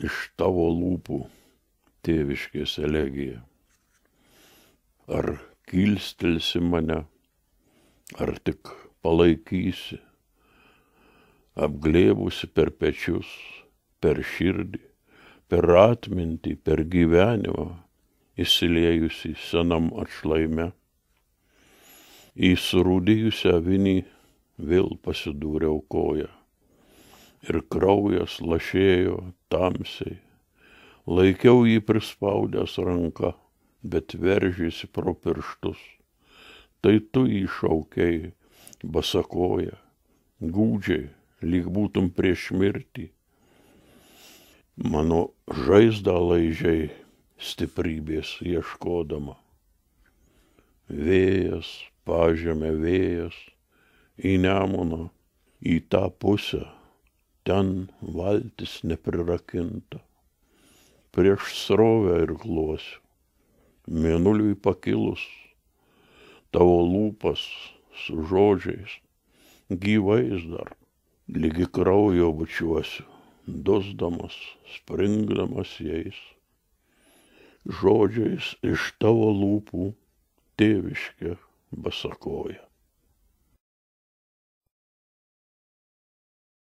iš tavo lūpų, tėviškės elegija. Ar kilstelsi mane, ar tik palaikysi, apglėbusi per pečius, per širdį, per atmintį, per gyvenimą, įsiliejusi senam atšlaime. Į surūdijusią avinį vėl pasidūriau koją, ir kraujas lašėjo tamsiai. Laikiau jį prispaudęs ranką, bet veržėsi pro pirštus. Tai tu įšaukei basakoją, gūdžiai, lyg būtum prieš mirtį. Mano žaizdą laižiai stiprybės ieškodama. Vėjas, pažemė vėjas, į Nemuną, į tą pusę, ten valtis neprirakinta. Prieš srovę irkluosiu, mėnuliui pakilus, tavo lūpas su žodžiais, gyvais dar, lygi kraujo bučiuosiu, dusdamas, springdamas jais. Žodžiais iš tavo lūpų, tėviškė basakoja.